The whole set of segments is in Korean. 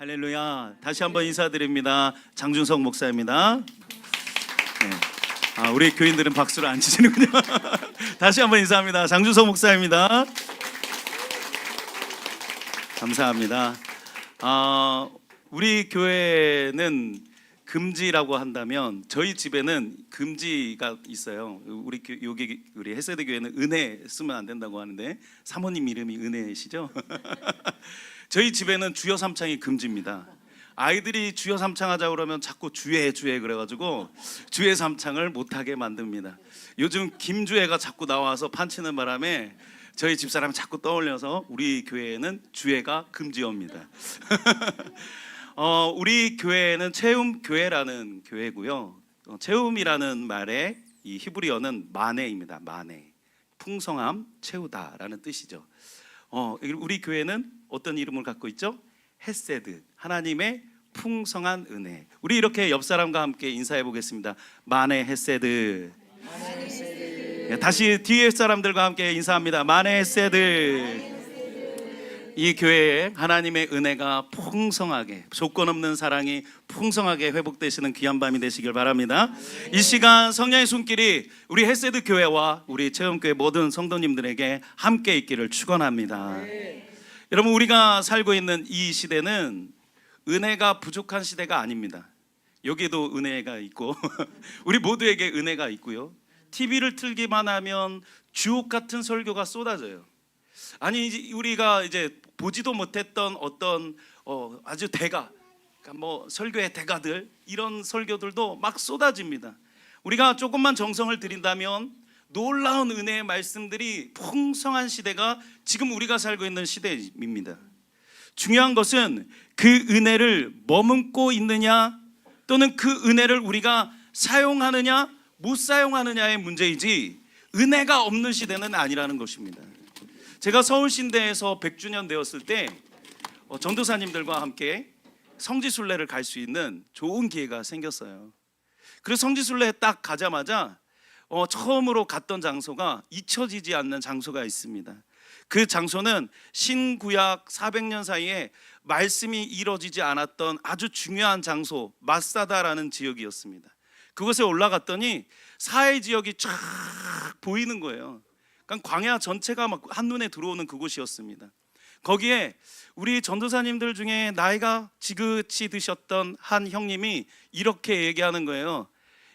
할렐루야. 다시 한번 인사드립니다. 장준석 목사입니다. 네. 우리 교인들은 박수를 안 치시는군요. 다시 한번 인사합니다. 장준석 목사입니다. 감사합니다. 우리 교회는 금지라고 한다면 저희 집에는 금지가 있어요. 우리 헤세드 교회는 은혜 쓰면 안 된다고 하는데 사모님 이름이 은혜시죠? 저희 집에는 주여 삼창이 금지입니다. 아이들이 주여 삼창하자 그러면 자꾸 주에 그래가지고 주에 삼창을 못하게 만듭니다. 요즘 김주애가 자꾸 나와서 판치는 바람에 저희 집사람이 자꾸 떠올려서 우리 교회에는 주애가 금지어입니다. 우리 교회는 체움교회라는 교회고요. 체움이라는 말의 이 히브리어는 마네입니다. 마네, 풍성함, 채우다라는 뜻이죠. 우리 교회는 어떤 이름을 갖고 있죠? 헤세드, 하나님의 풍성한 은혜. 우리 이렇게 옆 사람과 함께 인사해 보겠습니다. 마네 헤세드. 네, 다시 뒤에 사람들과 함께 인사합니다. 마네 헤세드. 이 교회에 하나님의 은혜가 풍성하게, 조건 없는 사랑이 풍성하게 회복되시는 귀한 밤이 되시길 바랍니다. 이 시간 성령의 손길이 우리 헤세드 교회와 우리 체험교회 모든 성도님들에게 함께 있기를 축원합니다. 여러분, 우리가 살고 있는 이 시대는 은혜가 부족한 시대가 아닙니다. 여기도 은혜가 있고 우리 모두에게 은혜가 있고요. TV를 틀기만 하면 주옥 같은 설교가 쏟아져요. 아니, 우리가 이제 보지도 못했던 어떤 아주 대가, 그러니까 뭐 설교의 대가들, 이런 설교들도 막 쏟아집니다. 우리가 조금만 정성을 들인다면 놀라운 은혜의 말씀들이 풍성한 시대가 지금 우리가 살고 있는 시대입니다. 중요한 것은 그 은혜를 머금고 있느냐, 또는 그 은혜를 우리가 사용하느냐 못 사용하느냐의 문제이지 은혜가 없는 시대는 아니라는 것입니다. 제가 서울신대에서 100주년 되었을 때 전도사님들과 함께 성지순례를 갈 수 있는 좋은 기회가 생겼어요. 그래서 성지순례에 딱 가자마자 처음으로 갔던 장소가 잊혀지지 않는 장소가 있습니다. 그 장소는 신구약 400년 사이에 말씀이 이루어지지 않았던 아주 중요한 장소, 마사다라는 지역이었습니다. 그곳에 올라갔더니 사해 지역이 쫙 보이는 거예요. 그러니까 광야 전체가 막 한눈에 들어오는 그곳이었습니다. 거기에 우리 전도사님들 중에 나이가 지긋이 드셨던 한 형님이 이렇게 얘기하는 거예요.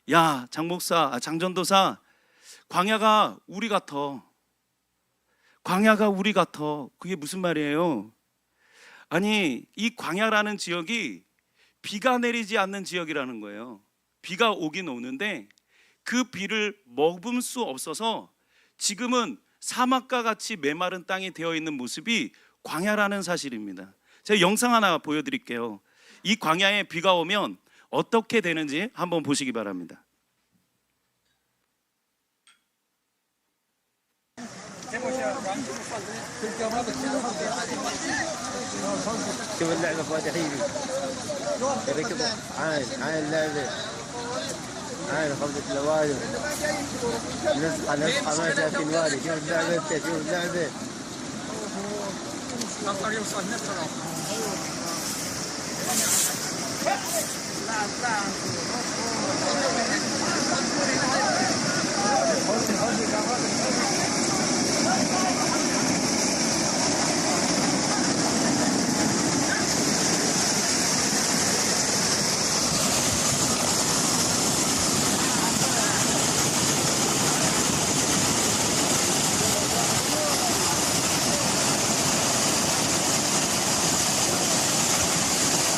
야, 장전도사, 광야가 우리 같아. 광야가 우리 같아. 그게 무슨 말이에요? 아니, 이 광야라는 지역이 비가 내리지 않는 지역이라는 거예요. 비가 오긴 오는데 그 비를 머금을 수 없어서 지금은 사막과 같이 메마른 땅이 되어 있는 모습이 광야라는 사실입니다. 제가 영상 하나 보여드릴게요. 이 광야에 비가 오면 어떻게 되는지 한번 보시기 바랍니다.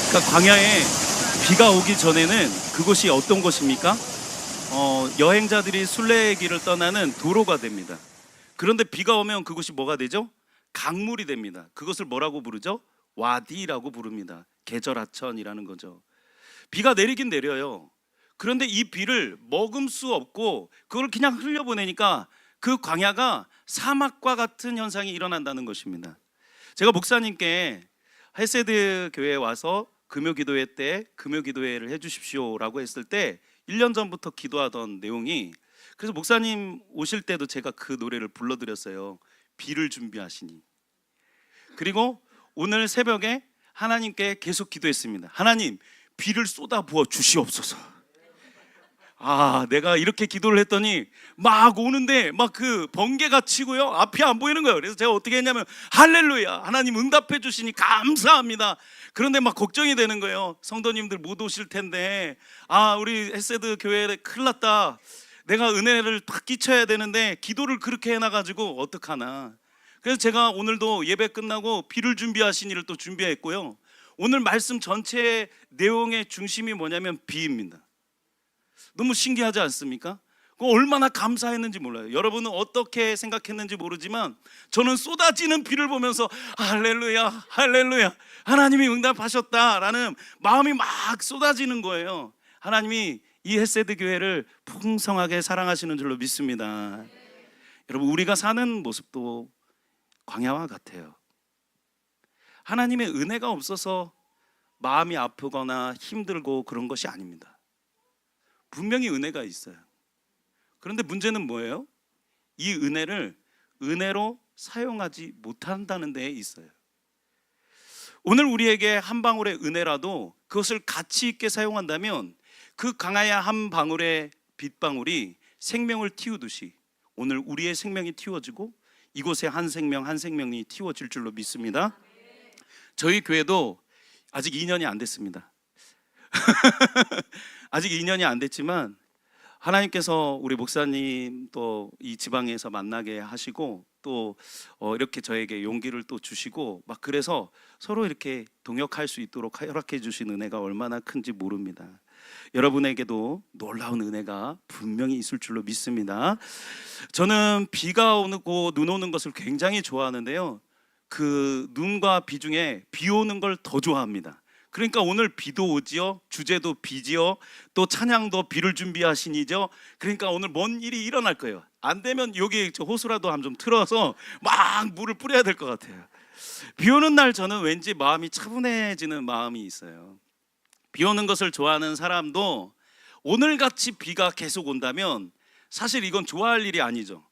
그러니까 광야에 비가 오기 전에는 그곳이 어떤 곳입니까? 여행자들이 순례의 길을 떠나는 도로가 됩니다. 그런데 비가 오면 그곳이 뭐가 되죠? 강물이 됩니다. 그것을 뭐라고 부르죠? 와디라고 부릅니다. 계절하천이라는 거죠. 비가 내리긴 내려요. 그런데 이 비를 머금을 수 없고 그걸 그냥 흘려보내니까 그 광야가 사막과 같은 현상이 일어난다는 것입니다. 제가 목사님께 헤세드 교회에 와서 금요기도회 때 금요기도회를 해주십시오라고 했을 때 1년 전부터 기도하던 내용이, 그래서 목사님 오실 때도 제가 그 노래를 불러드렸어요. 비를 준비하시니. 그리고 오늘 새벽에 하나님께 계속 기도했습니다. 하나님, 비를 쏟아 부어 주시옵소서. 내가 이렇게 기도를 했더니 막 오는데 막 그 번개가 치고요, 앞이 안 보이는 거예요. 그래서 제가 어떻게 했냐면 할렐루야, 하나님 응답해 주시니 감사합니다. 그런데 막 걱정이 되는 거예요. 성도님들 못 오실 텐데, 우리 헤세드 교회에 큰일 났다, 내가 은혜를 딱 끼쳐야 되는데 기도를 그렇게 해놔가지고 어떡하나. 그래서 제가 오늘도 예배 끝나고 비를 준비하신 일을 또 준비했고요. 오늘 말씀 전체의 내용의 중심이 뭐냐면 비입니다. 너무 신기하지 않습니까? 얼마나 감사했는지 몰라요. 여러분은 어떻게 생각했는지 모르지만 저는 쏟아지는 비를 보면서 할렐루야, 할렐루야, 하나님이 응답하셨다라는 마음이 막 쏟아지는 거예요. 하나님이 이 헤세드 교회를 풍성하게 사랑하시는 줄로 믿습니다. 여러분, 우리가 사는 모습도 광야와 같아요. 하나님의 은혜가 없어서 마음이 아프거나 힘들고 그런 것이 아닙니다. 분명히 은혜가 있어요. 그런데 문제는 뭐예요? 이 은혜를 은혜로 사용하지 못한다는 데에 있어요. 오늘 우리에게 한 방울의 은혜라도 그것을 가치 있게 사용한다면 그 강하야 한 방울의 빗방울이 생명을 틔우듯이 오늘 우리의 생명이 틔워지고 이곳에 한 생명 한 생명이 틔워질 줄로 믿습니다. 저희 교회도 아직 2년이 안 됐습니다. 아직 2년이 안 됐지만 하나님께서 우리 목사님 또 이 지방에서 만나게 하시고 또 이렇게 저에게 용기를 또 주시고 막 그래서 서로 이렇게 동역할 수 있도록 허락해 주신 은혜가 얼마나 큰지 모릅니다. 여러분에게도 놀라운 은혜가 분명히 있을 줄로 믿습니다. 저는 비가 오고 눈 오는 것을 굉장히 좋아하는데요, 그 눈과 비 중에 비 오는 걸 더 좋아합니다. 그러니까 오늘 비도 오지요, 주제도 비지요, 또 찬양도 비를 준비하시니죠. 그러니까 오늘 뭔 일이 일어날 거예요. 안 되면 여기 호수라도 좀 틀어서 막 물을 뿌려야 될 것 같아요. 비 오는 날 저는 왠지 마음이 차분해지는 마음이 있어요. 비 오는 것을 좋아하는 사람도 오늘같이 비가 계속 온다면 사실 이건 좋아할 일이 아니죠.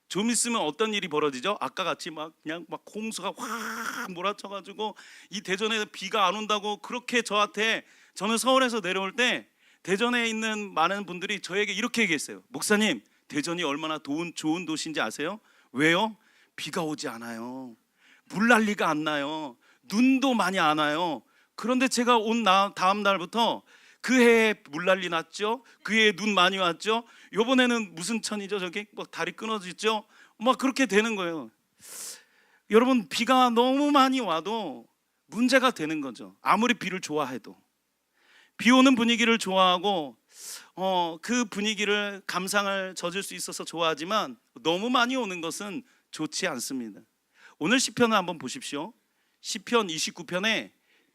좀 있으면 어떤 일이 벌어지죠? 아까 같이 그냥 홍수가 확 몰아쳐가지고 이 대전에 비가 안 온다고 그렇게 저는 서울에서 내려올 때 대전에 있는 많은 분들이 저에게 이렇게 얘기했어요. 목사님, 대전이 얼마나 좋은 도시인지 아세요? 왜요? 비가 오지 않아요. 물난리가 안 나요. 눈도 많이 안 와요. 그런데 제가 온 다음 날부터 그 해에 물난리 났죠. 그 해에 눈 많이 왔죠. 요번에는 무슨 천이죠? 저기 다리 끊어지죠. 그렇게 되는 거예요. 여러분, 비가 너무 많이 와도 문제가 되는 거죠. 아무리 비를 좋아해도 비 오는 분위기를 좋아하고 그 분위기를 감상을 젖을 수 있어서 좋아하지만 너무 많이 오는 것은 좋지 않습니다. 오늘 시편을 한번 보십시오. 시편 29편에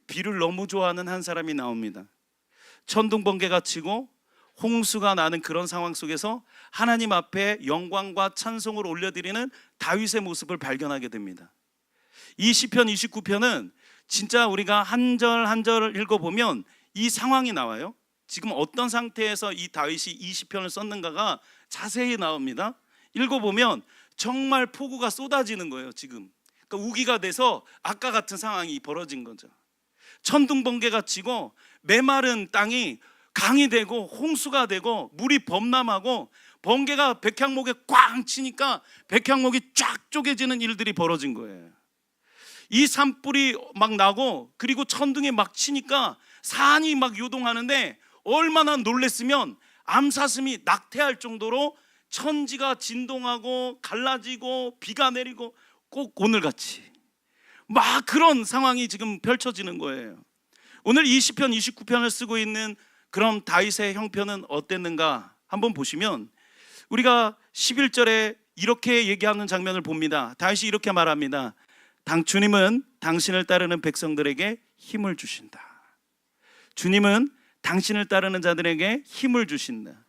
비를 너무 좋아하는 한 사람이 나옵니다. 천둥 번개가 치고 홍수가 나는 그런 상황 속에서 하나님 앞에 영광과 찬송을 올려드리는 다윗의 모습을 발견하게 됩니다. 이 시편 29편은 진짜 우리가 한 절 한 절을 읽어보면 이 상황이 나와요. 지금 어떤 상태에서 이 다윗이 이 시편을 썼는가가 자세히 나옵니다. 읽어보면 정말 폭우가 쏟아지는 거예요. 지금 그러니까 우기가 돼서 아까 같은 상황이 벌어진 거죠. 천둥 번개가 치고 메마른 땅이 강이 되고 홍수가 되고 물이 범람하고 번개가 백향목에 꽝 치니까 백향목이 쫙 쪼개지는 일들이 벌어진 거예요. 이 산불이 막 나고 그리고 천둥이 막 치니까 산이 막 요동하는데 얼마나 놀랬으면 암사슴이 낙태할 정도로 천지가 진동하고 갈라지고 비가 내리고 꼭 오늘같이 막 그런 상황이 지금 펼쳐지는 거예요. 오늘 이 시편 29편을 쓰고 있는 그럼 다윗의 형편은 어땠는가 한번 보시면 우리가 11절에 이렇게 얘기하는 장면을 봅니다. 다윗이 이렇게 말합니다. 주님은 당신을 따르는 백성들에게 힘을 주신다. 주님은 당신을 따르는 자들에게 힘을 주신다.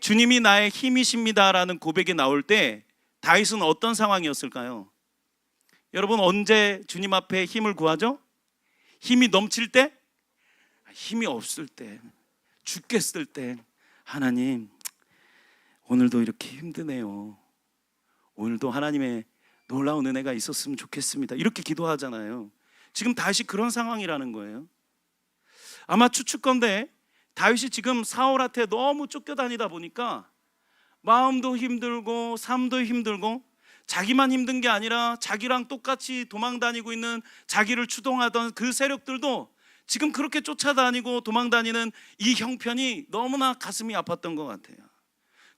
주님이 나의 힘이십니다라는 고백이 나올 때 다윗은 어떤 상황이었을까요? 여러분, 언제 주님 앞에 힘을 구하죠? 힘이 넘칠 때? 힘이 없을 때, 죽겠을 때, 하나님 오늘도 이렇게 힘드네요. 오늘도 하나님의 놀라운 은혜가 있었으면 좋겠습니다. 이렇게 기도하잖아요. 지금 다윗이 그런 상황이라는 거예요. 아마 추측건데 다윗이 지금 사울한테 너무 쫓겨다니다 보니까 마음도 힘들고 삶도 힘들고, 자기만 힘든 게 아니라 자기랑 똑같이 도망다니고 있는, 자기를 추동하던 그 세력들도 지금 그렇게 쫓아다니고 도망다니는 이 형편이 너무나 가슴이 아팠던 것 같아요.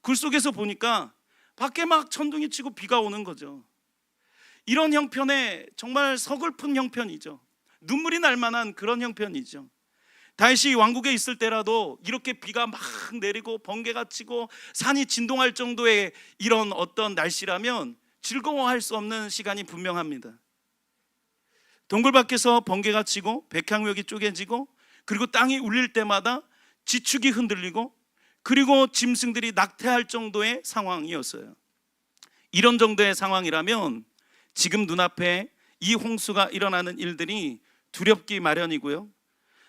굴 속에서 보니까 밖에 막 천둥이 치고 비가 오는 거죠. 이런 형편에 정말 서글픈 형편이죠. 눈물이 날 만한 그런 형편이죠. 다윗이 왕국에 있을 때라도 이렇게 비가 막 내리고 번개가 치고 산이 진동할 정도의 이런 어떤 날씨라면 즐거워할 수 없는 시간이 분명합니다. 동굴 밖에서 번개가 치고 백향목이 쪼개지고, 그리고 땅이 울릴 때마다 지축이 흔들리고, 그리고 짐승들이 낙태할 정도의 상황이었어요. 이런 정도의 상황이라면 지금 눈앞에 이 홍수가 일어나는 일들이 두렵기 마련이고요,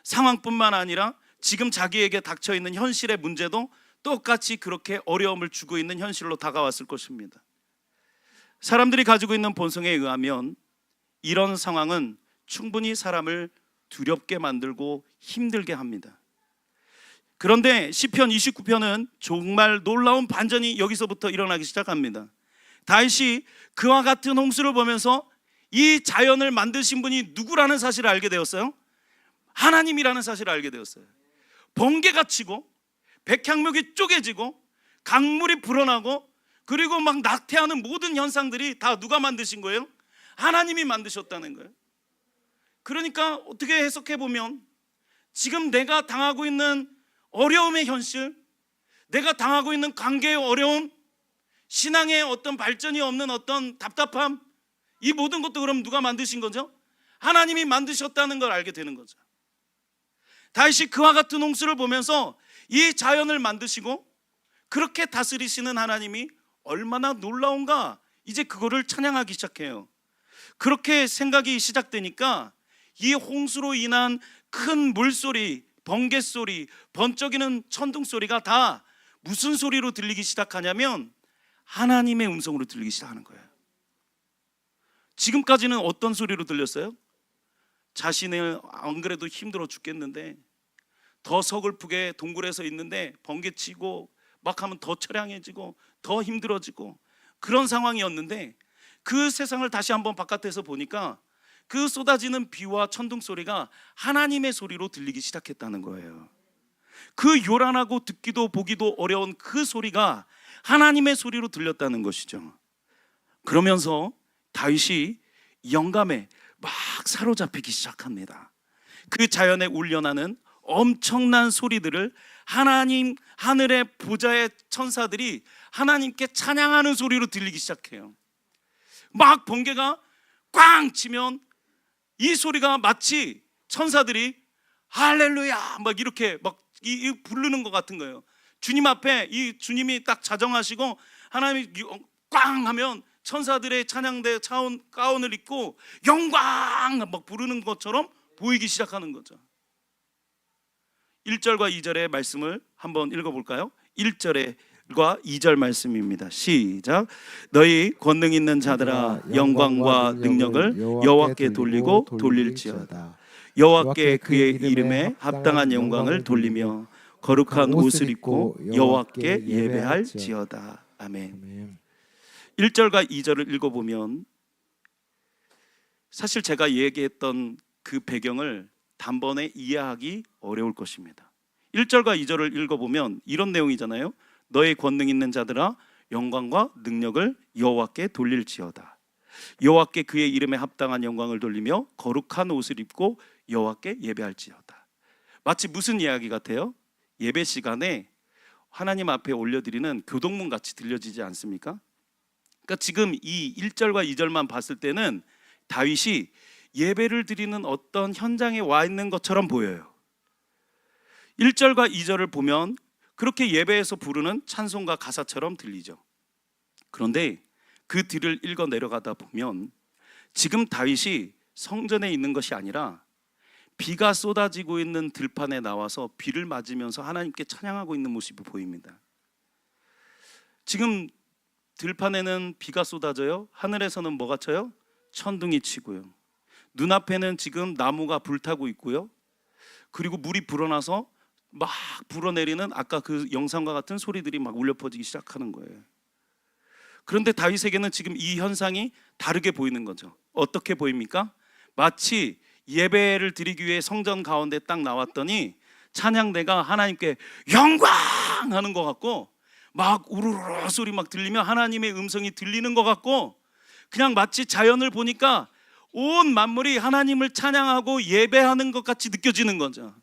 상황뿐만 아니라 지금 자기에게 닥쳐있는 현실의 문제도 똑같이 그렇게 어려움을 주고 있는 현실로 다가왔을 것입니다. 사람들이 가지고 있는 본성에 의하면 이런 상황은 충분히 사람을 두렵게 만들고 힘들게 합니다. 그런데 시편 29편은 정말 놀라운 반전이 여기서부터 일어나기 시작합니다. 다윗이 그와 같은 홍수를 보면서 이 자연을 만드신 분이 누구라는 사실을 알게 되었어요. 하나님이라는 사실을 알게 되었어요. 번개가 치고 백향목이 쪼개지고 강물이 불어나고, 그리고 막 낙태하는 모든 현상들이 다 누가 만드신 거예요? 하나님이 만드셨다는 거예요. 그러니까 어떻게 해석해 보면 지금 내가 당하고 있는 어려움의 현실, 내가 당하고 있는 관계의 어려움, 신앙의 어떤 발전이 없는 어떤 답답함, 이 모든 것도 그럼 누가 만드신 거죠? 하나님이 만드셨다는 걸 알게 되는 거죠. 다윗이 그와 같은 홍수를 보면서 이 자연을 만드시고 그렇게 다스리시는 하나님이 얼마나 놀라운가, 이제 그거를 찬양하기 시작해요. 그렇게 생각이 시작되니까 이 홍수로 인한 큰 물소리, 번개소리, 번쩍이는 천둥소리가 다 무슨 소리로 들리기 시작하냐면 하나님의 음성으로 들리기 시작하는 거예요. 지금까지는 어떤 소리로 들렸어요? 자신을 안 그래도 힘들어 죽겠는데 더 서글프게 동굴에서 있는데 번개치고 막 하면 더 처량해지고 더 힘들어지고 그런 상황이었는데, 그 세상을 다시 한번 바깥에서 보니까 그 쏟아지는 비와 천둥 소리가 하나님의 소리로 들리기 시작했다는 거예요. 그 요란하고 듣기도 보기도 어려운 그 소리가 하나님의 소리로 들렸다는 것이죠. 그러면서 다윗이 영감에 막 사로잡히기 시작합니다. 그 자연에 울려나는 엄청난 소리들을 하나님 하늘의 보좌의 천사들이 하나님께 찬양하는 소리로 들리기 시작해요. 막 번개가 꽝 치면 이 소리가 마치 천사들이 할렐루야 막 이렇게 막 부르는 것 같은 거예요. 주님 앞에 이 주님이 딱 자정하시고 하나님이 꽝 하면 천사들의 찬양대 가운을 입고 영광 막 부르는 것처럼 보이기 시작하는 거죠. 1절과 2절의 말씀을 한번 읽어볼까요? 1절과 2절 말씀입니다. 시작. 너희 권능 있는 자들아 영광과 능력을 여호와께 돌리고 돌릴지어다. 여호와께 그의 이름에 합당한 영광을 돌리며 거룩한 옷을 입고 여호와께 예배할지어다. 아멘. 1절과 2절을 읽어보면 사실 제가 얘기했던 그 배경을 단번에 이해하기 어려울 것입니다. 1절과 2절을 읽어보면 이런 내용이잖아요. 너의 권능 있는 자들아 영광과 능력을 여호와께 돌릴지어다. 여호와께 그의 이름에 합당한 영광을 돌리며 거룩한 옷을 입고 여호와께 예배할지어다. 마치 무슨 이야기 같아요? 예배 시간에 하나님 앞에 올려드리는 교동문 같이 들려지지 않습니까? 그러니까 지금 이 1절과 2절만 봤을 때는 다윗이 예배를 드리는 어떤 현장에 와 있는 것처럼 보여요. 1절과 2절을 보면 그렇게 예배에서 부르는 찬송가 가사처럼 들리죠. 그런데 그 뒤를 읽어 내려가다 보면 지금 다윗이 성전에 있는 것이 아니라 비가 쏟아지고 있는 들판에 나와서 비를 맞으면서 하나님께 찬양하고 있는 모습이 보입니다. 지금 들판에는 비가 쏟아져요. 하늘에서는 뭐가 쳐요? 천둥이 치고요. 눈앞에는 지금 나무가 불타고 있고요. 그리고 물이 불어나서 막 불어내리는 아까 그 영상과 같은 소리들이 막 울려 퍼지기 시작하는 거예요. 그런데 다윗에게는 지금 이 현상이 다르게 보이는 거죠. 어떻게 보입니까? 마치 예배를 드리기 위해 성전 가운데 딱 나왔더니 찬양대가 하나님께 영광 하는 것 같고, 막 우르르 소리 막 들리며 하나님의 음성이 들리는 것 같고, 그냥 마치 자연을 보니까 온 만물이 하나님을 찬양하고 예배하는 것 같이 느껴지는 거죠.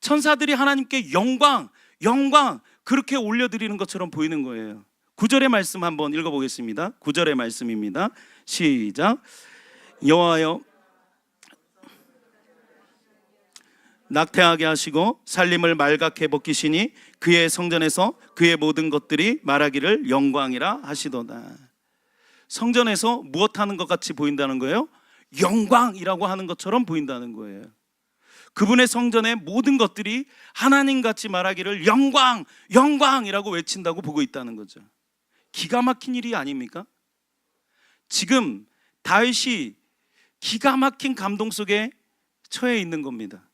천사들이 하나님께 영광, 영광 그렇게 올려드리는 것처럼 보이는 거예요. 9절의 말씀 한번 읽어보겠습니다. 9절의 말씀입니다. 시작. 여호와여 낙태하게 하시고 살림을 말갛게 벗기시니 그의 성전에서 그의 모든 것들이 말하기를 영광이라 하시도다. 성전에서 무엇하는 것 같이 보인다는 거예요? 영광이라고 하는 것처럼 보인다는 거예요. 그분의 성전의 모든 것들이 하나님같이 말하기를 영광, 영광이라고 외친다고 보고 있다는 거죠. 기가 막힌 일이 아닙니까? 지금 다윗이 기가 막힌 감동 속에 처해 있는 겁니다.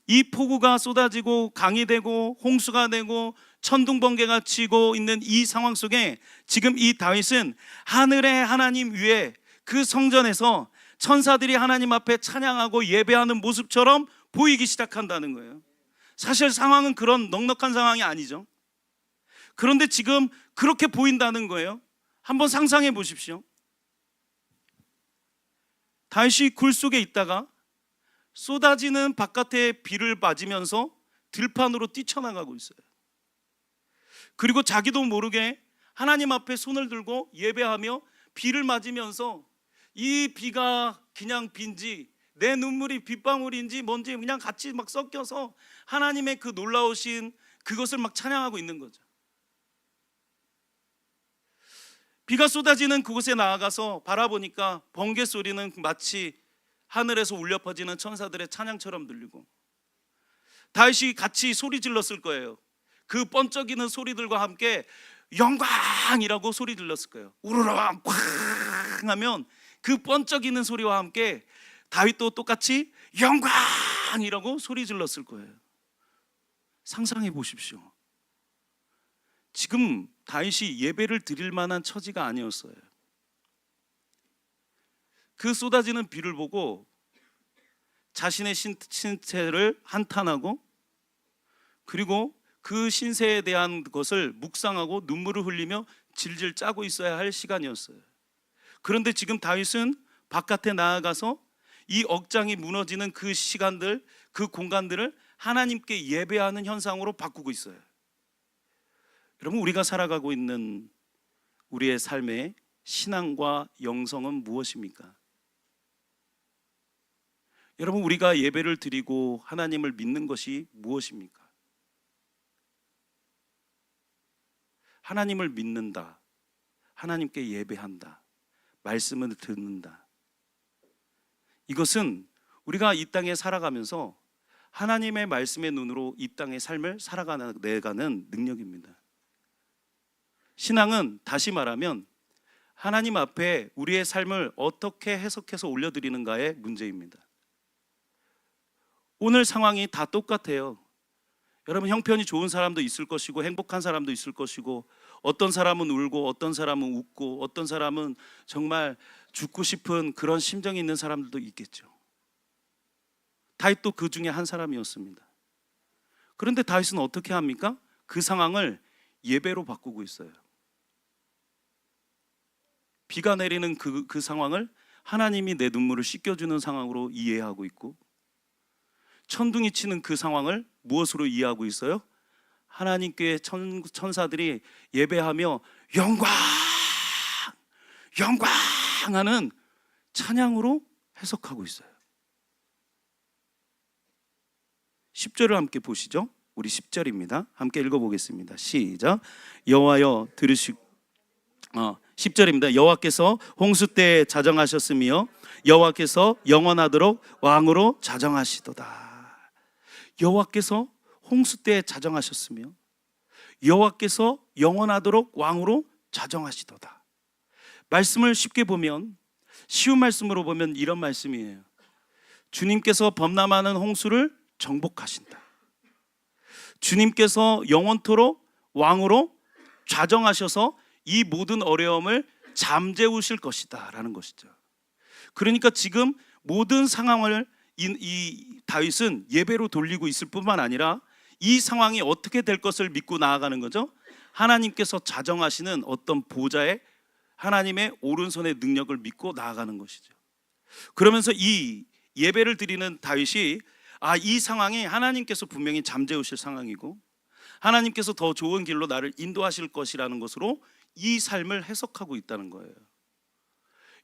이 폭우가 쏟아지고 강이 되고 홍수가 되고 천둥번개가 치고 있는 이 상황 속에 지금 이 다윗은 하늘의 하나님 위에 그 성전에서 천사들이 하나님 앞에 찬양하고 예배하는 모습처럼 보이기 시작한다는 거예요. 사실 상황은 그런 넉넉한 상황이 아니죠. 그런데 지금 그렇게 보인다는 거예요. 한번 상상해 보십시오. 다윗이 굴 속에 있다가 쏟아지는 바깥에 비를 맞으면서 들판으로 뛰쳐나가고 있어요. 그리고 자기도 모르게 하나님 앞에 손을 들고 예배하며 비를 맞으면서 이 비가 그냥 비인지 내 눈물이 빗방울인지 뭔지 그냥 같이 막 섞여서 하나님의 그 놀라우신 그것을 막 찬양하고 있는 거죠. 비가 쏟아지는 그곳에 나아가서 바라보니까 번개 소리는 마치 하늘에서 울려 퍼지는 천사들의 찬양처럼 들리고, 다윗이 같이 소리 질렀을 거예요. 그 번쩍이는 소리들과 함께 영광이라고 소리 질렀을 거예요. 우르르 쾅 하면 그 번쩍이는 소리와 함께 다윗도 똑같이 영광이라고 소리 질렀을 거예요. 상상해 보십시오. 지금 다윗이 예배를 드릴 만한 처지가 아니었어요. 그 쏟아지는 비를 보고 자신의 신체를 한탄하고, 그리고 그 신세에 대한 것을 묵상하고 눈물을 흘리며 질질 짜고 있어야 할 시간이었어요. 그런데 지금 다윗은 바깥에 나아가서 이 억장이 무너지는 그 시간들, 그 공간들을 하나님께 예배하는 현상으로 바꾸고 있어요. 여러분, 우리가 살아가고 있는 우리의 삶의 신앙과 영성은 무엇입니까? 여러분, 우리가 예배를 드리고 하나님을 믿는 것이 무엇입니까? 하나님을 믿는다, 하나님께 예배한다, 말씀을 듣는다. 이것은 우리가 이 땅에 살아가면서 하나님의 말씀의 눈으로 이 땅의 삶을 살아가는 능력입니다. 신앙은 다시 말하면 하나님 앞에 우리의 삶을 어떻게 해석해서 올려드리는가의 문제입니다. 오늘 상황이 다 똑같아요. 여러분, 형편이 좋은 사람도 있을 것이고 행복한 사람도 있을 것이고, 어떤 사람은 울고 어떤 사람은 웃고 어떤 사람은 정말 죽고 싶은 그런 심정이 있는 사람들도 있겠죠. 다윗도 그 중에 한 사람이었습니다. 그런데 다윗은 어떻게 합니까? 그 상황을 예배로 바꾸고 있어요. 비가 내리는 그 상황을 하나님이 내 눈물을 씻겨주는 상황으로 이해하고 있고, 천둥이 치는 그 상황을 무엇으로 이해하고 있어요? 하나님께 천사들이 예배하며 영광, 영광 하는 찬양으로 해석하고 있어요. 10절을 함께 보시죠. 우리 10절입니다. 함께 읽어보겠습니다. 시작. 여호와여 들으시고 10절입니다. 여호와께서 홍수 때에 자정하셨으며 여호와께서 영원하도록 왕으로 자정하시도다. 여호와께서 홍수 때에 자정하셨으며 여호와께서 영원하도록 왕으로 자정하시도다. 말씀을 쉽게 보면 쉬운 말씀으로 보면 이런 말씀이에요. 주님께서 범람하는 홍수를 정복하신다. 주님께서 영원토록 왕으로 좌정하셔서 이 모든 어려움을 잠재우실 것이다 라는 것이죠. 그러니까 지금 모든 상황을 이 다윗은 예배로 돌리고 있을 뿐만 아니라 이 상황이 어떻게 될 것을 믿고 나아가는 거죠. 하나님께서 자정하시는 어떤 보좌에 하나님의 오른손의 능력을 믿고 나아가는 것이죠. 그러면서 이 예배를 드리는 다윗이 이 상황이 하나님께서 분명히 잠재우실 상황이고 하나님께서 더 좋은 길로 나를 인도하실 것이라는 것으로 이 삶을 해석하고 있다는 거예요.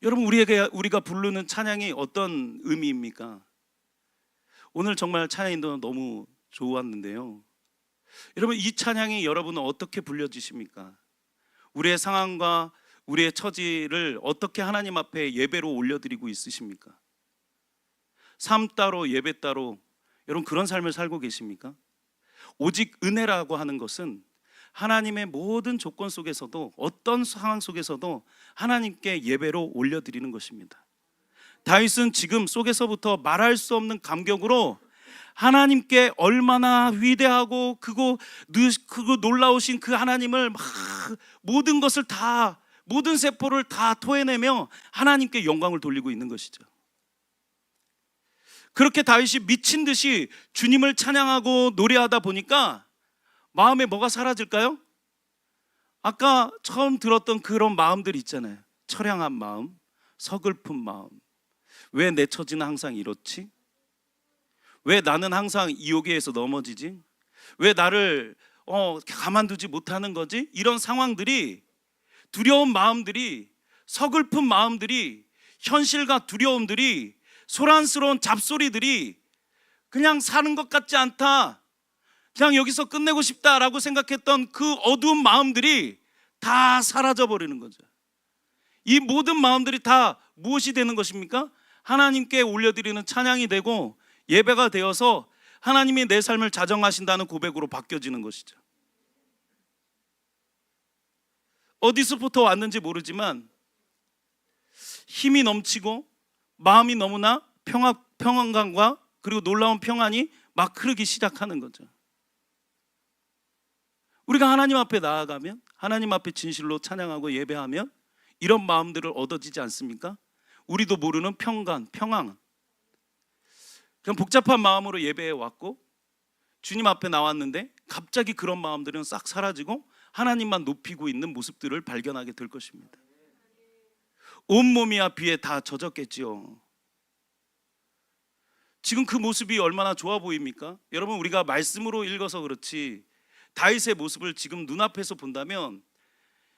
여러분, 우리가 부르는 찬양이 어떤 의미입니까? 오늘 정말 찬양 인도는 너무 좋았는데요. 여러분, 이 찬양이 여러분은 어떻게 불려지십니까? 우리의 상황과 우리의 처지를 어떻게 하나님 앞에 예배로 올려드리고 있으십니까? 삶 따로 예배 따로, 여러분 그런 삶을 살고 계십니까? 오직 은혜라고 하는 것은 하나님의 모든 조건 속에서도 어떤 상황 속에서도 하나님께 예배로 올려드리는 것입니다. 다윗은 지금 속에서부터 말할 수 없는 감격으로 하나님께 얼마나 위대하고 크고 놀라우신 그 하나님을 막 모든 것을 다, 모든 세포를 다 토해내며 하나님께 영광을 돌리고 있는 것이죠. 그렇게 다윗이 미친 듯이 주님을 찬양하고 노래하다 보니까 마음에 뭐가 사라질까요? 아까 처음 들었던 그런 마음들 있잖아요. 처량한 마음, 서글픈 마음. 왜 내 처지는 항상 이렇지? 왜 나는 항상 이욕에서 넘어지지? 왜 나를 가만두지 못하는 거지? 이런 상황들이, 두려운 마음들이, 서글픈 마음들이, 현실과 두려움들이, 소란스러운 잡소리들이 그냥 사는 것 같지 않다, 그냥 여기서 끝내고 싶다라고 생각했던 그 어두운 마음들이 다 사라져 버리는 거죠. 이 모든 마음들이 다 무엇이 되는 것입니까? 하나님께 올려드리는 찬양이 되고 예배가 되어서 하나님이 내 삶을 자정하신다는 고백으로 바뀌어지는 것이죠. 어디서부터 왔는지 모르지만 힘이 넘치고 마음이 너무나 평안감과 그리고 놀라운 평안이 막 흐르기 시작하는 거죠. 우리가 하나님 앞에 나아가면, 하나님 앞에 진실로 찬양하고 예배하면 이런 마음들을 얻어지지 않습니까? 우리도 모르는 평안, 평안. 그냥 복잡한 마음으로 예배에 왔고 주님 앞에 나왔는데 갑자기 그런 마음들은 싹 사라지고 하나님만 높이고 있는 모습들을 발견하게 될 것입니다. 온몸이야 비에 다 젖었겠지요. 지금 그 모습이 얼마나 좋아 보입니까? 여러분, 우리가 말씀으로 읽어서 그렇지 다윗의 모습을 지금 눈앞에서 본다면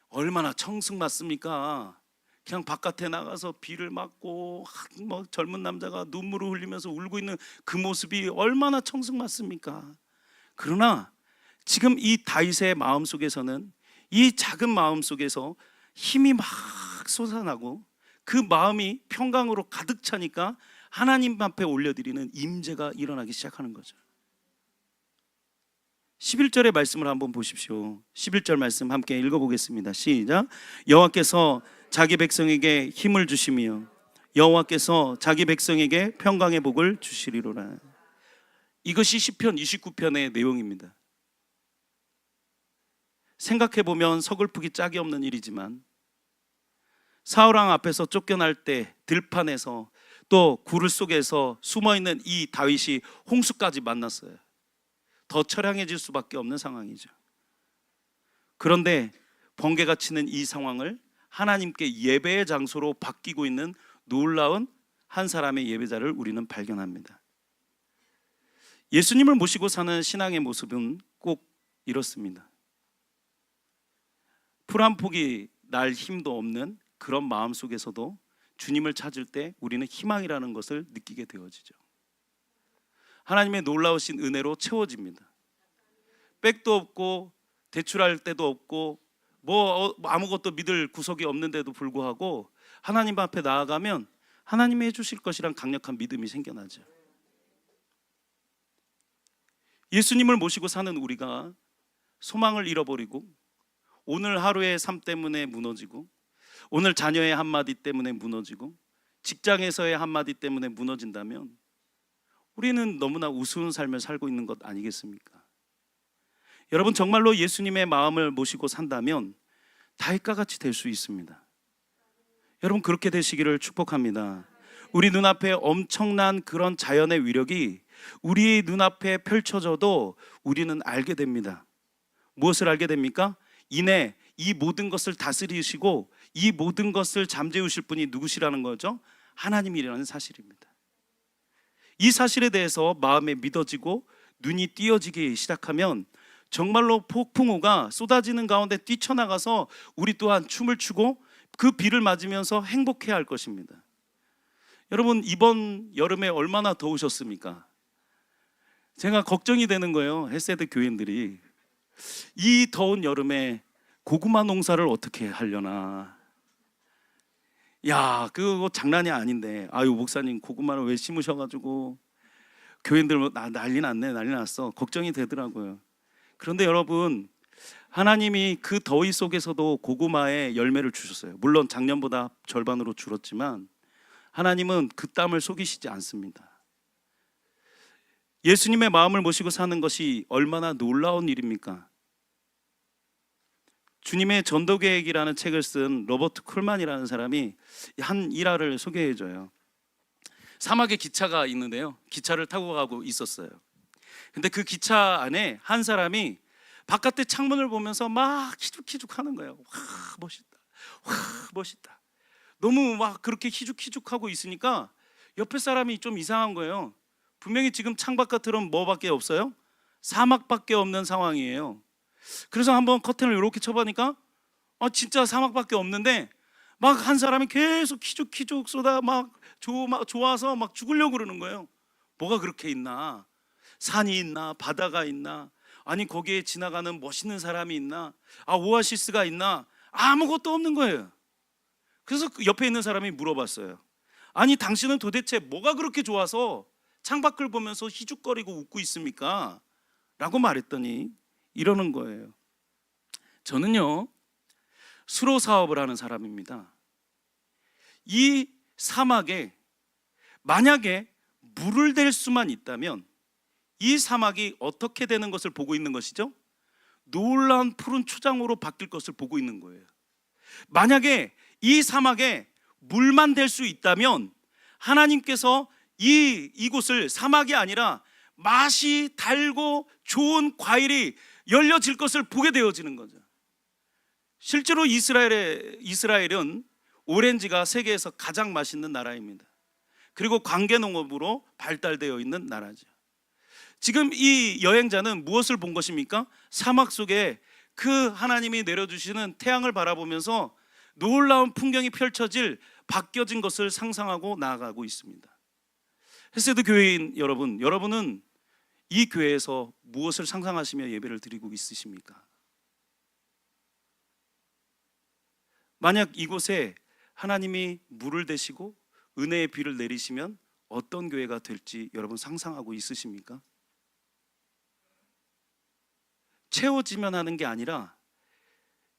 얼마나 청승맞습니까? 그냥 바깥에 나가서 비를 맞고 젊은 남자가 눈물을 흘리면서 울고 있는 그 모습이 얼마나 청승맞습니까? 그러나 지금 이 다윗의 마음 속에서는, 이 작은 마음 속에서 힘이 막 솟아나고 그 마음이 평강으로 가득 차니까 하나님 앞에 올려드리는 임재가 일어나기 시작하는 거죠. 11절의 말씀을 한번 보십시오. 11절 말씀 함께 읽어보겠습니다. 시작. 여호와께서 자기 백성에게 힘을 주시며 여호와께서 자기 백성에게 평강의 복을 주시리로라. 이것이 시편 29편의 내용입니다. 생각해보면 서글프기 짝이 없는 일이지만 사울왕 앞에서 쫓겨날 때 들판에서 또 굴 속에서 숨어있는 이 다윗이 홍수까지 만났어요. 더 처량해질 수밖에 없는 상황이죠. 그런데 번개가 치는 이 상황을 하나님께 예배의 장소로 바뀌고 있는 놀라운 한 사람의 예배자를 우리는 발견합니다. 예수님을 모시고 사는 신앙의 모습은 꼭 이렇습니다. 풀 한 폭이 날 힘도 없는 그런 마음 속에서도 주님을 찾을 때 우리는 희망이라는 것을 느끼게 되어지죠. 하나님의 놀라우신 은혜로 채워집니다. 백도 없고 대출할 때도 없고 아무것도 믿을 구석이 없는데도 불구하고 하나님 앞에 나아가면 하나님이 해주실 것이란 강력한 믿음이 생겨나죠. 예수님을 모시고 사는 우리가 소망을 잃어버리고 오늘 하루의 삶 때문에 무너지고 오늘 자녀의 한마디 때문에 무너지고 직장에서의 한마디 때문에 무너진다면 우리는 너무나 우스운 삶을 살고 있는 것 아니겠습니까? 여러분, 정말로 예수님의 마음을 모시고 산다면 다윗과 같이 될 수 있습니다. 여러분, 그렇게 되시기를 축복합니다. 우리 눈앞에 엄청난 그런 자연의 위력이 우리의 눈앞에 펼쳐져도 우리는 알게 됩니다. 무엇을 알게 됩니까? 이내 이 모든 것을 다스리시고 이 모든 것을 잠재우실 분이 누구시라는 거죠? 하나님이라는 사실입니다. 이 사실에 대해서 마음에 믿어지고 눈이 띄어지기 시작하면 정말로 폭풍우가 쏟아지는 가운데 뛰쳐나가서 우리 또한 춤을 추고 그 비를 맞으면서 행복해야 할 것입니다. 여러분, 이번 여름에 얼마나 더우셨습니까? 제가 걱정이 되는 거예요. 헬세드 교인들이 이 더운 여름에 고구마 농사를 어떻게 하려나. 야, 그거 장난이 아닌데, 아유 목사님 고구마를 왜 심으셔가지고 교인들 난리 났네, 난리 났어, 걱정이 되더라고요. 그런데 여러분, 하나님이 그 더위 속에서도 고구마에 열매를 주셨어요. 물론 작년보다 절반으로 줄었지만 하나님은 그 땀을 속이시지 않습니다. 예수님의 마음을 모시고 사는 것이 얼마나 놀라운 일입니까? 주님의 전도계획이라는 책을 쓴 로버트 쿨만이라는 사람이 한 일화를 소개해줘요. 사막에 기차가 있는데요, 기차를 타고 가고 있었어요. 근데 그 기차 안에 한 사람이 바깥에 창문을 보면서 막 희죽희죽 하는 거예요. 와, 멋있다, 와, 멋있다. 너무 막 그렇게 희죽희죽하고 있으니까 옆에 사람이 좀 이상한 거예요. 분명히 지금 창바깥으로는 뭐밖에 없어요? 사막밖에 없는 상황이에요. 그래서 한번 커튼을 이렇게 쳐보니까 진짜 사막밖에 없는데 막 한 사람이 계속 희죽희죽 쏟아 막 좋아서 막 죽으려고 그러는 거예요. 뭐가 그렇게 있나? 산이 있나? 바다가 있나? 아니 거기에 지나가는 멋있는 사람이 있나? 오아시스가 있나? 아무것도 없는 거예요. 그래서 그 옆에 있는 사람이 물어봤어요. 아니 당신은 도대체 뭐가 그렇게 좋아서 창밖을 보면서 희죽거리고 웃고 있습니까? 라고 말했더니 이러는 거예요. 저는요, 수로 사업을 하는 사람입니다. 이 사막에 만약에 물을 댈 수만 있다면 이 사막이 어떻게 되는 것을 보고 있는 것이죠? 놀라운 푸른 초장으로 바뀔 것을 보고 있는 거예요. 만약에 이 사막에 물만 댈 수 있다면 하나님께서 이곳을 사막이 아니라 맛이 달고 좋은 과일이 열려질 것을 보게 되어지는 거죠. 실제로 이스라엘은 오렌지가 세계에서 가장 맛있는 나라입니다. 그리고 관계농업으로 발달되어 있는 나라죠. 지금 이 여행자는 무엇을 본 것입니까? 사막 속에 그 하나님이 내려주시는 태양을 바라보면서 놀라운 풍경이 펼쳐질 바뀌어진 것을 상상하고 나아가고 있습니다. 헬세드 교회인 여러분, 여러분은 이 교회에서 무엇을 상상하시며 예배를 드리고 있으십니까? 만약 이곳에 하나님이 물을 대시고 은혜의 비를 내리시면 어떤 교회가 될지 여러분 상상하고 있으십니까? 채워지면 하는 게 아니라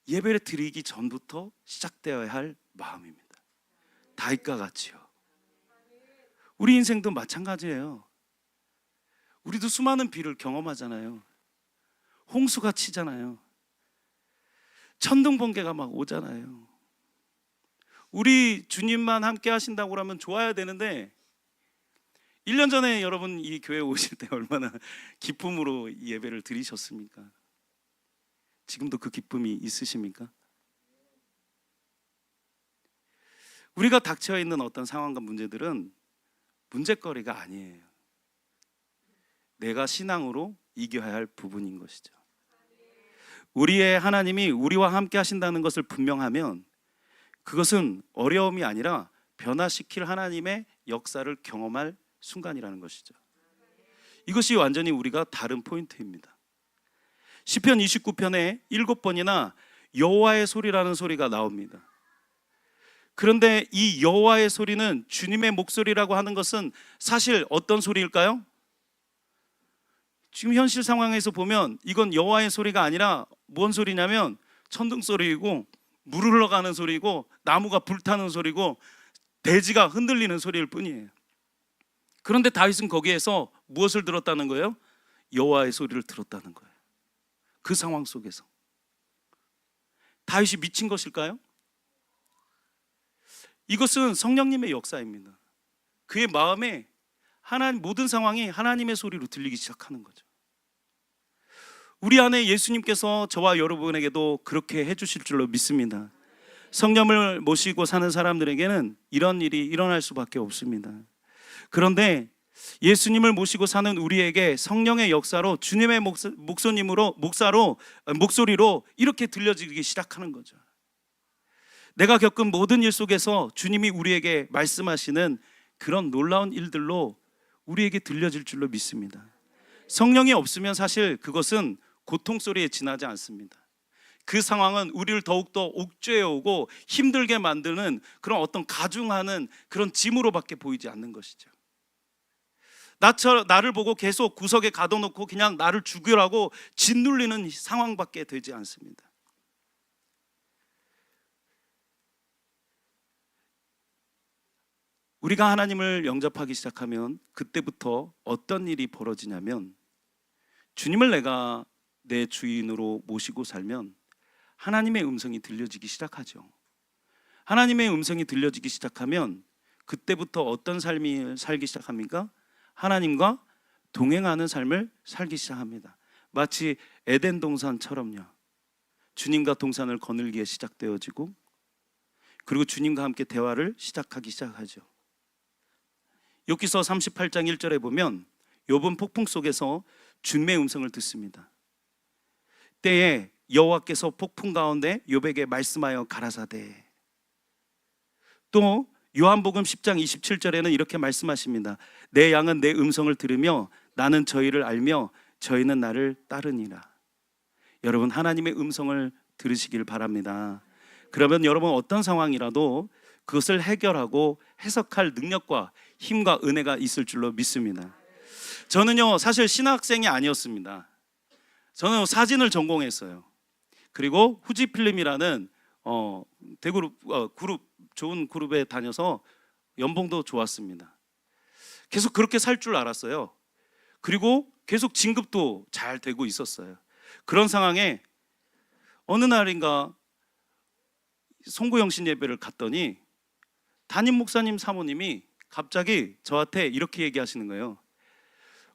예배를 드리기 전부터 시작되어야 할 마음입니다. 다윗과 같이요. 우리 인생도 마찬가지예요. 우리도 수많은 비를 경험하잖아요. 홍수가 치잖아요. 천둥 번개가 막 오잖아요. 우리 주님만 함께 하신다고 그러면 좋아야 되는데 1년 전에 여러분 이 교회 오실 때 얼마나 기쁨으로 이 예배를 드리셨습니까? 지금도 그 기쁨이 있으십니까? 우리가 닥쳐 있는 어떤 상황과 문제들은 문제거리가 아니에요. 내가 신앙으로 이겨야 할 부분인 것이죠. 우리의 하나님이 우리와 함께 하신다는 것을 분명하면 그것은 어려움이 아니라 변화시킬 하나님의 역사를 경험할 순간이라는 것이죠. 이것이 완전히 우리가 다른 포인트입니다. 시편 29편에 7번이나 여호와의 소리라는 소리가 나옵니다. 그런데 이 여호와의 소리는 주님의 목소리라고 하는 것은 사실 어떤 소리일까요? 지금 현실 상황에서 보면 이건 여호와의 소리가 아니라 뭔 소리냐면 천둥 소리이고 물 흘러가는 소리고 나무가 불타는 소리고 대지가 흔들리는 소리일 뿐이에요. 그런데 다윗은 거기에서 무엇을 들었다는 거예요? 여호와의 소리를 들었다는 거예요. 그 상황 속에서 다윗이 미친 것일까요? 이것은 성령님의 역사입니다. 그의 마음에 모든 상황이 하나님의 소리로 들리기 시작하는 거죠. 우리 안에 예수님께서 저와 여러분에게도 그렇게 해주실 줄로 믿습니다. 성령을 모시고 사는 사람들에게는 이런 일이 일어날 수밖에 없습니다. 그런데 예수님을 모시고 사는 우리에게 성령의 역사로 주님의 목소리로 이렇게 들려지기 시작하는 거죠. 내가 겪은 모든 일 속에서 주님이 우리에게 말씀하시는 그런 놀라운 일들로 우리에게 들려질 줄로 믿습니다. 성령이 없으면 사실 그것은 고통 소리에 지나지 않습니다. 그 상황은 우리를 더욱더 옥죄어 오고 힘들게 만드는 그런 어떤 가중하는 그런 짐으로밖에 보이지 않는 것이죠. 나를 보고 계속 구석에 가둬놓고 그냥 나를 죽이라고 짓눌리는 상황밖에 되지 않습니다. 우리가 하나님을 영접하기 시작하면 그때부터 어떤 일이 벌어지냐면, 주님을 내가 내 주인으로 모시고 살면 하나님의 음성이 들려지기 시작하죠. 하나님의 음성이 들려지기 시작하면 그때부터 어떤 삶을 살기 시작합니까? 하나님과 동행하는 삶을 살기 시작합니다. 마치 에덴 동산처럼요. 주님과 동산을 거닐기에 시작되어지고, 그리고 주님과 함께 대화를 시작하기 시작하죠. 욥기서 38장 1절에 보면 욥은 폭풍 속에서 주님의 음성을 듣습니다. 때에 여호와께서 폭풍 가운데 욥에게 말씀하여 가라사대. 또 요한복음 10장 27절에는 이렇게 말씀하십니다. 내 양은 내 음성을 들으며 나는 저희를 알며 저희는 나를 따르니라. 여러분, 하나님의 음성을 들으시길 바랍니다. 그러면 여러분 어떤 상황이라도 그것을 해결하고 해석할 능력과 힘과 은혜가 있을 줄로 믿습니다. 저는요, 사실 신학생이 아니었습니다. 저는 사진을 전공했어요. 그리고 후지필름이라는 그룹, 좋은 그룹에 다녀서 연봉도 좋았습니다. 계속 그렇게 살 줄 알았어요. 그리고 계속 진급도 잘 되고 있었어요. 그런 상황에 어느 날인가 송구영신 예배를 갔더니 담임 목사님 사모님이 갑자기 저한테 이렇게 얘기하시는 거예요.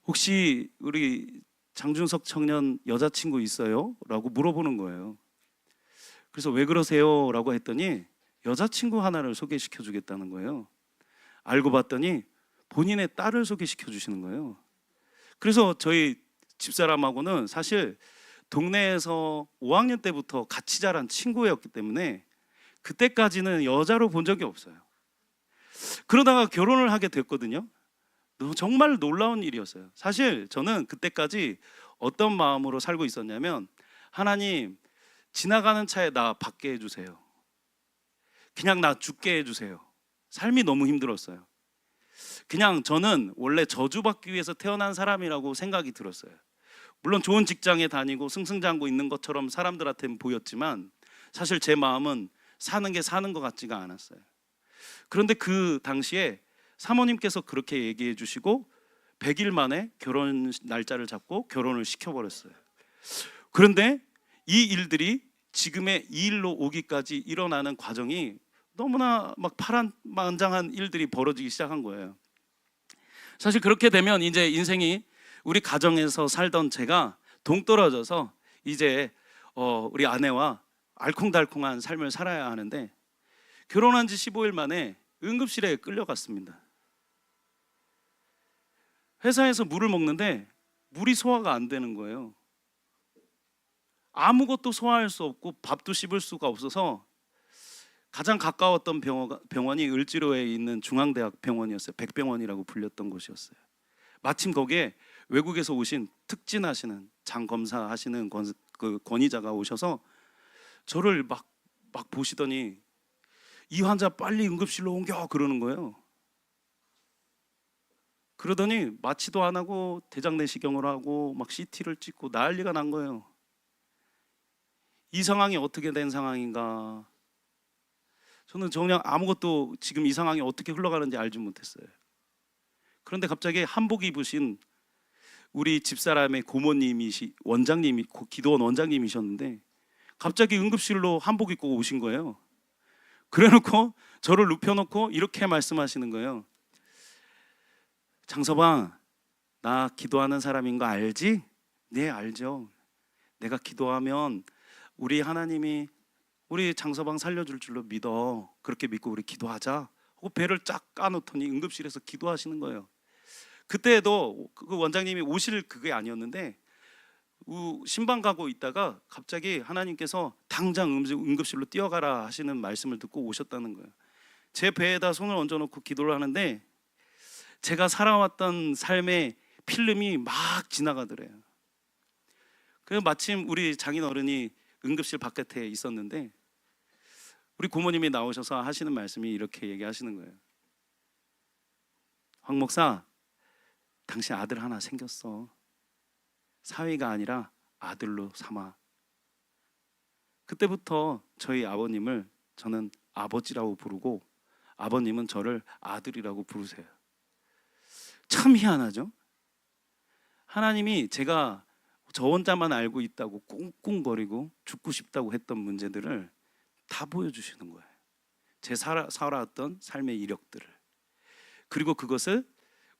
혹시 우리 장준석 청년 여자친구 있어요? 라고 물어보는 거예요. 그래서 왜 그러세요? 라고 했더니 여자친구 하나를 소개시켜 주겠다는 거예요. 알고 봤더니 본인의 딸을 소개시켜 주시는 거예요. 그래서 저희 집사람하고는 사실 동네에서 5학년 때부터 같이 자란 친구였기 때문에 그때까지는 여자로 본 적이 없어요. 그러다가 결혼을 하게 됐거든요. 정말 놀라운 일이었어요. 사실 저는 그때까지 어떤 마음으로 살고 있었냐면, 하나님, 지나가는 차에 나 받게 해주세요. 그냥 나 죽게 해주세요. 삶이 너무 힘들었어요. 그냥 저는 원래 저주받기 위해서 태어난 사람이라고 생각이 들었어요. 물론 좋은 직장에 다니고 승승장구 있는 것처럼 사람들한테는 보였지만 사실 제 마음은 사는 게 사는 것 같지가 않았어요. 그런데 그 당시에 사모님께서 그렇게 얘기해 주시고 100일 만에 결혼 날짜를 잡고 결혼을 시켜버렸어요. 그런데 이 일들이 지금의 이 일로 오기까지 일어나는 과정이 너무나 막 파란만장한 일들이 벌어지기 시작한 거예요. 사실 그렇게 되면 이제 인생이, 우리 가정에서 살던 제가 동떨어져서 이제 우리 아내와 알콩달콩한 삶을 살아야 하는데, 결혼한 지 15일 만에 응급실에 끌려갔습니다. 회사에서 물을 먹는데 물이 소화가 안 되는 거예요. 아무것도 소화할 수 없고 밥도 씹을 수가 없어서 가장 가까웠던 병원이 을지로에 있는 중앙대학 병원이었어요. 백병원이라고 불렸던 곳이었어요. 마침 거기에 외국에서 오신 특진하시는 장 검사하시는 그 권위자가 오셔서 저를 막 보시더니 이 환자 빨리 응급실로 옮겨 그러는 거예요. 그러더니 마취도 안 하고 대장 내시경을 하고 막 CT를 찍고 난리가 난 거예요. 이 상황이 어떻게 된 상황인가. 저는 정녕 아무것도 지금 이 상황이 어떻게 흘러가는지 알지 못했어요. 그런데 갑자기 한복 입으신 우리 집사람의 고모님이시 원장님이 기도원 원장님이셨는데 갑자기 응급실로 한복 입고 오신 거예요. 그래놓고 저를 눕혀놓고 이렇게 말씀하시는 거예요. 장서방, 나 기도하는 사람인 거 알지? 네, 알죠. 내가 기도하면 우리 하나님이 우리 장서방 살려줄 줄로 믿어. 그렇게 믿고 우리 기도하자 하고 배를 쫙 까놓더니 응급실에서 기도하시는 거예요. 그때도 그 원장님이 오실 그게 아니었는데 신방 가고 있다가 갑자기 하나님께서 당장 응급실로 뛰어가라 하시는 말씀을 듣고 오셨다는 거예요. 제 배에다 손을 얹어놓고 기도를 하는데 제가 살아왔던 삶의 필름이 막 지나가더래요. 그래서 마침 우리 장인 어른이 응급실 바깥에 있었는데 우리 고모님이 나오셔서 하시는 말씀이 이렇게 얘기하시는 거예요. 황 목사, 당신 아들 하나 생겼어. 사위가 아니라 아들로 삼아. 그때부터 저희 아버님을 저는 아버지라고 부르고 아버님은 저를 아들이라고 부르세요. 참 희한하죠? 하나님이 제가 저 혼자만 알고 있다고 꿍꿍거리고 죽고 싶다고 했던 문제들을 다 보여주시는 거예요. 제 살아왔던 삶의 이력들을. 그리고 그것을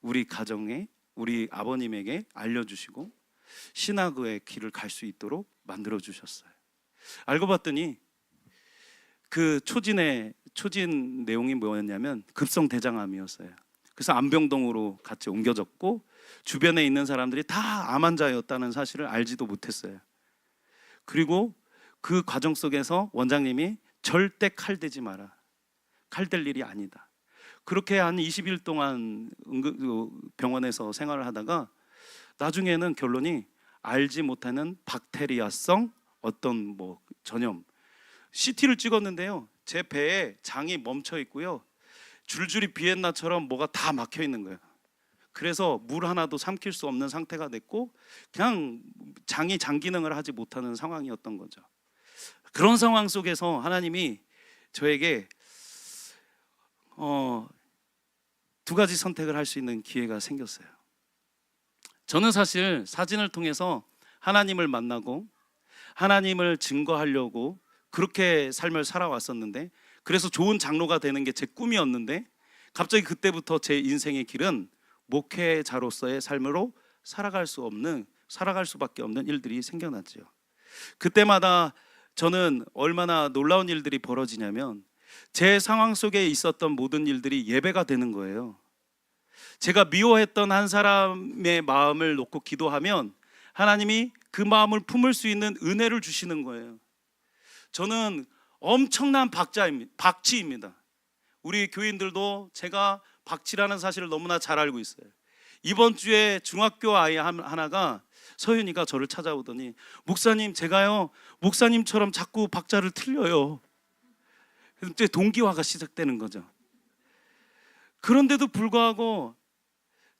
우리 가정에 우리 아버님에게 알려주시고 신학의 길을 갈 수 있도록 만들어 주셨어요. 알고 봤더니 그 초진 내용이 뭐였냐면 급성대장암이었어요. 그래서 안병동으로 같이 옮겨졌고 주변에 있는 사람들이 다 암 환자였다는 사실을 알지도 못했어요. 그리고 그 과정 속에서 원장님이 절대 칼대지 마라. 칼댈 일이 아니다. 그렇게 한 20일 동안 병원에서 생활을 하다가 나중에는 결론이 알지 못하는 박테리아성 어떤 전염. CT를 찍었는데요. 제 배에 장이 멈춰 있고요. 줄줄이 비엔나처럼 뭐가 다 막혀 있는 거예요. 그래서 물 하나도 삼킬 수 없는 상태가 됐고 그냥 장이 장 기능을 하지 못하는 상황이었던 거죠. 그런 상황 속에서 하나님이 저에게 두 가지 선택을 할 수 있는 기회가 생겼어요. 저는 사실 사진을 통해서 하나님을 만나고 하나님을 증거하려고 그렇게 삶을 살아왔었는데 그래서 좋은 장로가 되는 게 제 꿈이었는데 갑자기 그때부터 제 인생의 길은 목회자로서의 삶으로 살아갈 수밖에 없는 일들이 생겨났죠. 그때마다 저는 얼마나 놀라운 일들이 벌어지냐면 제 상황 속에 있었던 모든 일들이 예배가 되는 거예요. 제가 미워했던 한 사람의 마음을 놓고 기도하면 하나님이 그 마음을 품을 수 있는 은혜를 주시는 거예요. 저는 엄청난 박치입니다. 우리 교인들도 제가 박치라는 사실을 너무나 잘 알고 있어요. 이번 주에 중학교 아이 하나가 서윤이가 저를 찾아오더니 목사님, 제가요 목사님처럼 자꾸 박자를 틀려요. 그래서 동기화가 시작되는 거죠. 그런데도 불구하고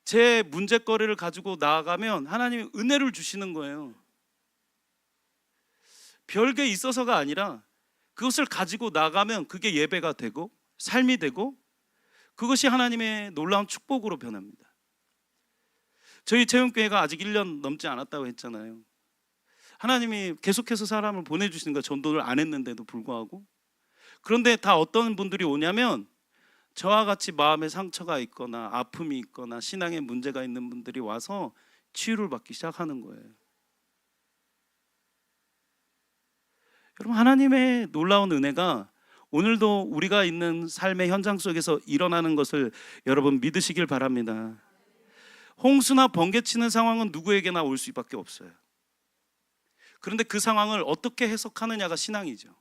제 문제거리를 가지고 나아가면 하나님이 은혜를 주시는 거예요. 별게 있어서가 아니라 그것을 가지고 나가면 그게 예배가 되고 삶이 되고 그것이 하나님의 놀라운 축복으로 변합니다. 저희 체험교회가 아직 1년 넘지 않았다고 했잖아요. 하나님이 계속해서 사람을 보내주시는 거예요. 전도를 안 했는데도 불구하고. 그런데 다 어떤 분들이 오냐면 저와 같이 마음에 상처가 있거나 아픔이 있거나 신앙에 문제가 있는 분들이 와서 치유를 받기 시작하는 거예요. 여러분, 하나님의 놀라운 은혜가 오늘도 우리가 있는 삶의 현장 속에서 일어나는 것을 여러분 믿으시길 바랍니다. 홍수나 번개치는 상황은 누구에게나 올 수밖에 없어요. 그런데 그 상황을 어떻게 해석하느냐가 신앙이죠.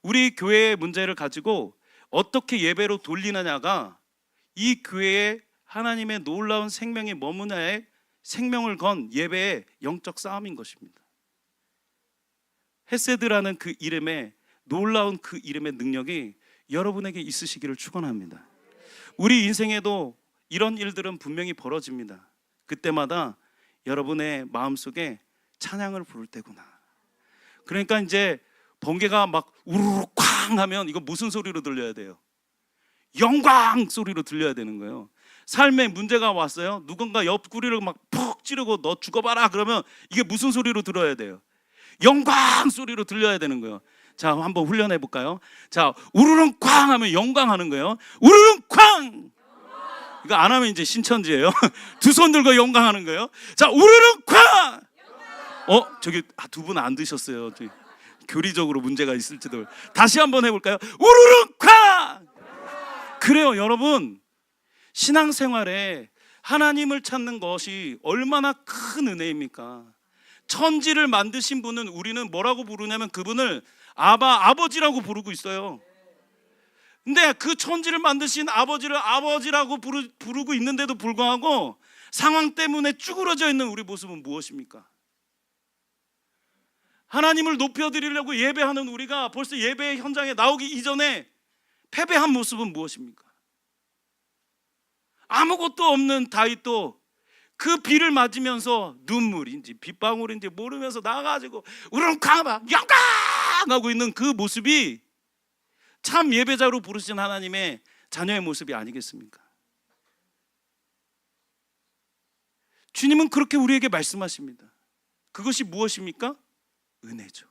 우리 교회의 문제를 가지고 어떻게 예배로 돌리느냐가 이 교회에 하나님의 놀라운 생명이 머무냐에 생명을 건 예배의 영적 싸움인 것입니다. 헤세드라는 그 이름의 놀라운 그 이름의 능력이 여러분에게 있으시기를 축원합니다. 우리 인생에도 이런 일들은 분명히 벌어집니다. 그때마다 여러분의 마음속에 찬양을 부를 때구나. 그러니까 이제 번개가 막 우르르 쾅 하면 이거 무슨 소리로 들려야 돼요? 영광 소리로 들려야 되는 거예요. 삶에 문제가 왔어요. 누군가 옆구리를 막 푹 찌르고 너 죽어봐라 그러면 이게 무슨 소리로 들어야 돼요? 영광 소리로 들려야 되는 거예요. 자, 한번 훈련해 볼까요? 자, 우르릉 쾅 하면 영광 하는 거예요. 우르릉 쾅. 이거 안 하면 이제 신천지예요. 두 손 들고 영광 하는 거예요. 자, 우르릉 쾅. 저기 두 분 안 드셨어요. 교리적으로 문제가 있을지도. 다시 한번 해볼까요? 우르릉 쾅. 그래요, 여러분. 신앙생활에 하나님을 찾는 것이 얼마나 큰 은혜입니까? 천지를 만드신 분은 우리는 뭐라고 부르냐면 그분을 아버지라고 부르고 있어요. 근데 그 천지를 만드신 아버지를 아버지라고 부르고 있는데도 불구하고 상황 때문에 쭈그러져 있는 우리 모습은 무엇입니까? 하나님을 높여드리려고 예배하는 우리가 벌써 예배 현장에 나오기 이전에 패배한 모습은 무엇입니까? 아무것도 없는 다윗도 그 비를 맞으면서 눈물인지 빗방울인지 모르면서 나가지고 우렁카마 영광 하고 있는 그 모습이 참 예배자로 부르신 하나님의 자녀의 모습이 아니겠습니까? 주님은 그렇게 우리에게 말씀하십니다. 그것이 무엇입니까? 은혜죠.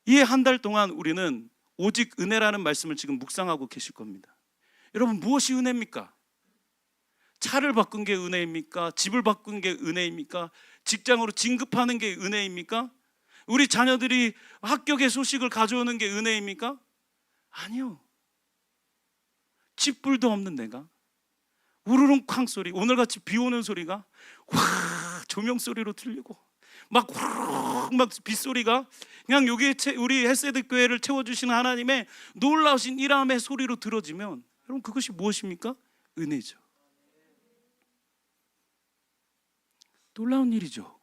이 한 달 동안 우리는 오직 은혜라는 말씀을 지금 묵상하고 계실 겁니다. 여러분, 무엇이 은혜입니까? 차를 바꾼 게 은혜입니까? 집을 바꾼 게 은혜입니까? 직장으로 진급하는 게 은혜입니까? 우리 자녀들이 합격의 소식을 가져오는 게 은혜입니까? 아니요. 집불도 없는 내가 우르릉 쾅 소리, 오늘같이 비 오는 소리가 와 조명 소리로 들리고 막 빗소리가 그냥 여기 우리 헬세드 교회를 채워주시는 하나님의 놀라우신 일함의 소리로 들어지면 여러분, 그것이 무엇입니까? 은혜죠. 놀라운 일이죠.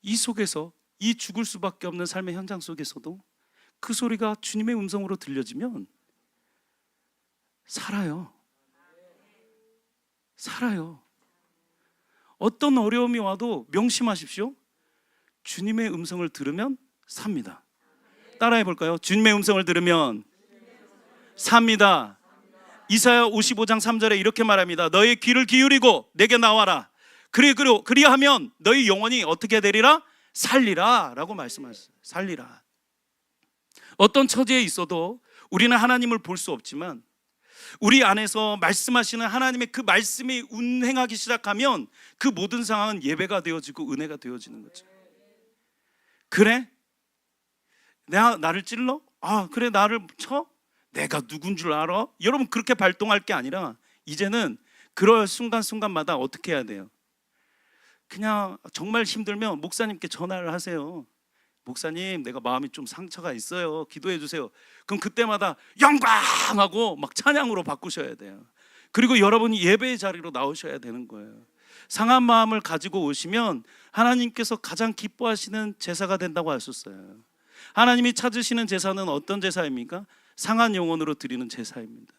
이 속에서, 이 죽을 수밖에 없는 삶의 현장 속에서도 그 소리가 주님의 음성으로 들려지면 살아요. 어떤 어려움이 와도 명심하십시오. 주님의 음성을 들으면 삽니다. 따라해 볼까요? 주님의 음성을 들으면 삽니다. 이사야 55장 3절에 이렇게 말합니다. 너의 귀를 기울이고 내게 나와라. 그리하면 너희 영혼이 어떻게 되리라? 살리라 라고 말씀하셨어요. 살리라. 어떤 처지에 있어도 우리는 하나님을 볼 수 없지만 우리 안에서 말씀하시는 하나님의 그 말씀이 운행하기 시작하면 그 모든 상황은 예배가 되어지고 은혜가 되어지는 거죠. 그래? 나를 찔러? 그래, 나를 쳐? 내가 누군 줄 알아? 여러분, 그렇게 발동할 게 아니라 이제는 그럴 순간순간마다 어떻게 해야 돼요? 그냥 정말 힘들면 목사님께 전화를 하세요. 목사님, 내가 마음이 좀 상처가 있어요. 기도해 주세요. 그럼 그때마다 영광하고 막 찬양으로 바꾸셔야 돼요. 그리고 여러분이 예배의 자리로 나오셔야 되는 거예요. 상한 마음을 가지고 오시면 하나님께서 가장 기뻐하시는 제사가 된다고 하셨어요. 하나님이 찾으시는 제사는 어떤 제사입니까? 상한 영혼으로 드리는 제사입니다.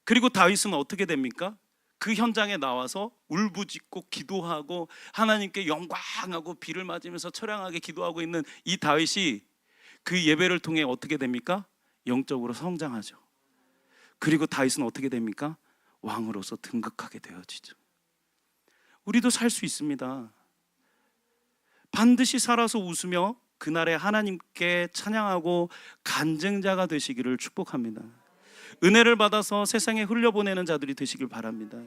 그리고 다윗은 어떻게 됩니까? 그 현장에 나와서 울부짖고 기도하고 하나님께 영광하고 비를 맞으면서 처량하게 기도하고 있는 이 다윗이 그 예배를 통해 어떻게 됩니까? 영적으로 성장하죠. 그리고 다윗은 어떻게 됩니까? 왕으로서 등극하게 되어지죠. 우리도 살 수 있습니다. 반드시 살아서 웃으며 그날에 하나님께 찬양하고 간증자가 되시기를 축복합니다. 은혜를 받아서 세상에 흘려보내는 자들이 되시길 바랍니다.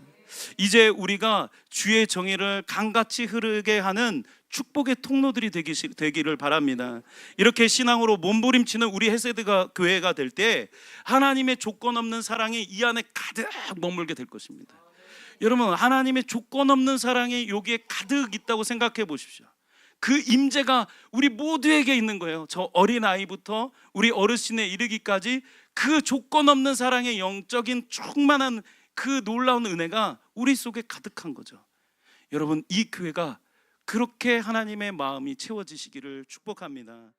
이제 우리가 주의 정의를 강같이 흐르게 하는 축복의 통로들이 되기를 바랍니다. 이렇게 신앙으로 몸부림치는 우리 헬세드가 교회가 될 때 하나님의 조건 없는 사랑이 이 안에 가득 머물게 될 것입니다. 여러분, 하나님의 조건 없는 사랑이 여기에 가득 있다고 생각해 보십시오. 그 임재가 우리 모두에게 있는 거예요. 저 어린아이부터 우리 어르신에 이르기까지 그 조건 없는 사랑의 영적인 충만한 그 놀라운 은혜가 우리 속에 가득한 거죠. 여러분, 이 교회가 그렇게 하나님의 마음이 채워지시기를 축복합니다.